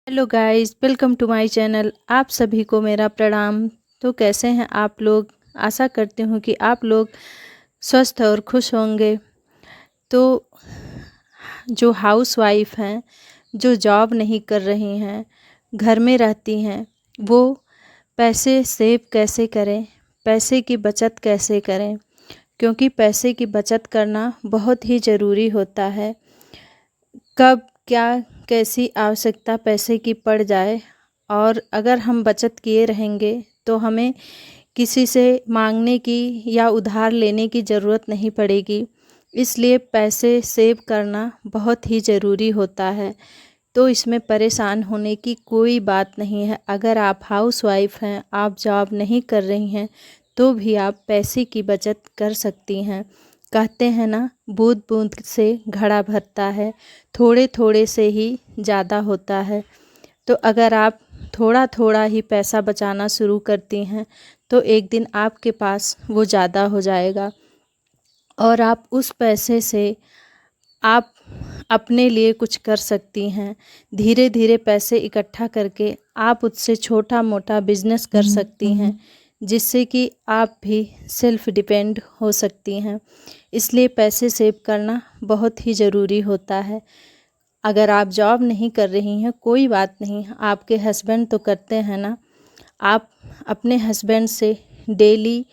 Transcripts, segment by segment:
Hello guys, welcome to my channel. आप सभी को मेरा प्रणाम। तो कैसे हैं आप लोग? आशा करती हूँ कि आप लोग स्वस्थ और खुश होंगे। तो जो हाउसवाइफ हैं, जो जॉब नहीं कर रही हैं, घर में रहती हैं, वो पैसे सेव कैसे करें, पैसे की बचत कैसे करें? क्योंकि पैसे की बचत करना बहुत ही ज़रूरी होता है। कब क्या कैसी आवश्यकता पैसे की पड़ जाए, और अगर हम बचत किए रहेंगे तो हमें किसी से मांगने की या उधार लेने की ज़रूरत नहीं पड़ेगी। इसलिए पैसे सेव करना बहुत ही ज़रूरी होता है। तो इसमें परेशान होने की कोई बात नहीं है। अगर आप हाउसवाइफ हैं, आप जॉब नहीं कर रही हैं, तो भी आप पैसे की बचत कर सकती हैं। कहते हैं ना, बूंद बूंद से घड़ा भरता है, थोड़े थोड़े से ही ज़्यादा होता है। तो अगर आप थोड़ा थोड़ा ही पैसा बचाना शुरू करती हैं, तो एक दिन आपके पास वो ज़्यादा हो जाएगा और आप उस पैसे से आप अपने लिए कुछ कर सकती हैं। धीरे धीरे पैसे इकट्ठा करके आप उससे छोटा मोटा बिजनेस कर सकती हैं, जिससे कि आप भी सेल्फ डिपेंड हो सकती हैं। इसलिए पैसे सेव करना बहुत ही ज़रूरी होता है। अगर आप जॉब नहीं कर रही हैं, कोई बात नहीं, आपके हस्बैंड तो करते हैं ना। आप अपने हस्बैंड से डेली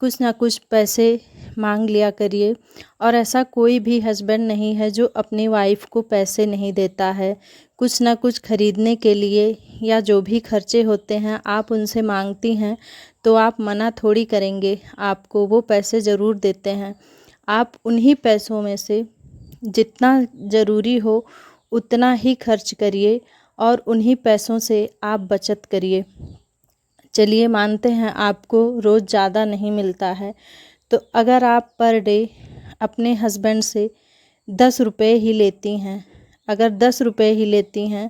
कुछ ना कुछ पैसे मांग लिया करिए। और ऐसा कोई भी हस्बैंड नहीं है जो अपनी वाइफ को पैसे नहीं देता है। कुछ ना कुछ खरीदने के लिए या जो भी खर्चे होते हैं, आप उनसे मांगती हैं तो आप मना थोड़ी करेंगे, आपको वो पैसे ज़रूर देते हैं। आप उन्हीं पैसों में से जितना ज़रूरी हो उतना ही खर्च करिए और उन्हीं पैसों से आप बचत करिए। चलिए मानते हैं आपको रोज़ ज़्यादा नहीं मिलता है, तो अगर आप पर डे अपने हस्बैंड से 10 रुपये ही लेती हैं, अगर 10 रुपये ही लेती हैं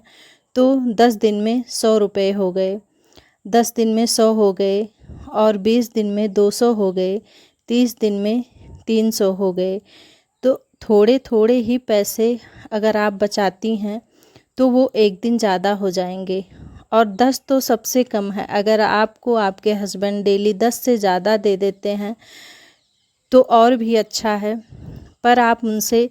तो 10 दिन में 100 रुपये हो गए, 10 दिन में 100 हो गए, और 20 दिन में 200 हो गए, 30 दिन में 300 हो गए। तो थोड़े थोड़े ही पैसे अगर आप बचाती हैं तो वो एक दिन ज़्यादा हो जाएंगे। और 10 तो सबसे कम है। अगर आपको आपके हस्बैंड डेली 10 से ज़्यादा दे देते हैं तो और भी अच्छा है, पर आप उनसे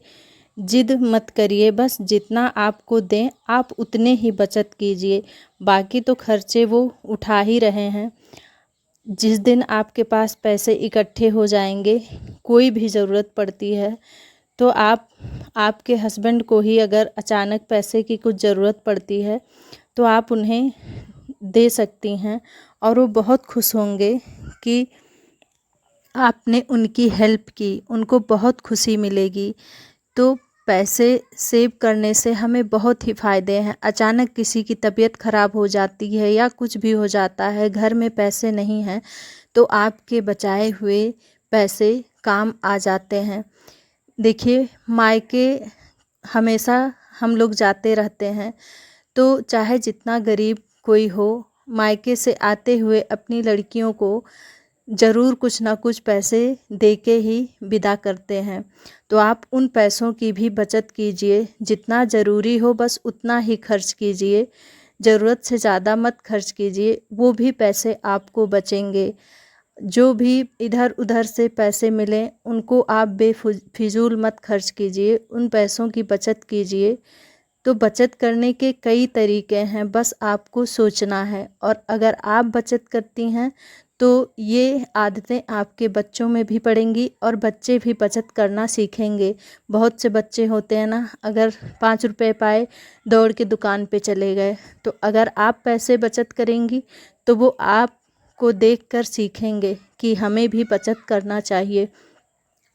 जिद मत करिए। बस जितना आपको दें आप उतने ही बचत कीजिए, बाकी तो खर्चे वो उठा ही रहे हैं। जिस दिन आपके पास पैसे इकट्ठे हो जाएंगे, कोई भी ज़रूरत पड़ती है, तो आप आपके हस्बैंड को ही अगर अचानक पैसे की कुछ ज़रूरत पड़ती है तो आप उन्हें दे सकती हैं, और वो बहुत खुश होंगे कि आपने उनकी हेल्प की, उनको बहुत खुशी मिलेगी। तो पैसे सेव करने से हमें बहुत ही फ़ायदे हैं। अचानक किसी की तबीयत ख़राब हो जाती है या कुछ भी हो जाता है, घर में पैसे नहीं हैं, तो आपके बचाए हुए पैसे काम आ जाते हैं। देखिए, मायके हमेशा हम लोग जाते रहते हैं, तो चाहे जितना गरीब कोई हो, मायके से आते हुए अपनी लड़कियों को ज़रूर कुछ ना कुछ पैसे दे के ही विदा करते हैं। तो आप उन पैसों की भी बचत कीजिए, जितना ज़रूरी हो बस उतना ही खर्च कीजिए, ज़रूरत से ज़्यादा मत खर्च कीजिए, वो भी पैसे आपको बचेंगे। जो भी इधर उधर से पैसे मिलें उनको आप बेफिजूल मत खर्च कीजिए, उन पैसों की बचत कीजिए। तो बचत करने के कई तरीके हैं, बस आपको सोचना है। और अगर आप बचत करती हैं तो ये आदतें आपके बच्चों में भी पड़ेंगी और बच्चे भी बचत करना सीखेंगे। बहुत से बच्चे होते हैं ना, अगर 5 रुपए पाए दौड़ के दुकान पे चले गए। तो अगर आप पैसे बचत करेंगी तो वो आपको देखकर सीखेंगे कि हमें भी बचत करना चाहिए।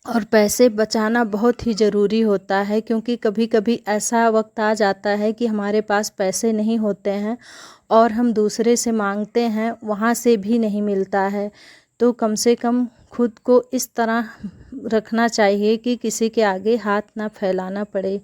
और पैसे बचाना बहुत ही ज़रूरी होता है, क्योंकि कभी कभी ऐसा वक्त आ जाता है कि हमारे पास पैसे नहीं होते हैं और हम दूसरे से मांगते हैं, वहाँ से भी नहीं मिलता है। तो कम से कम खुद को इस तरह रखना चाहिए कि किसी के आगे हाथ ना फैलाना पड़े।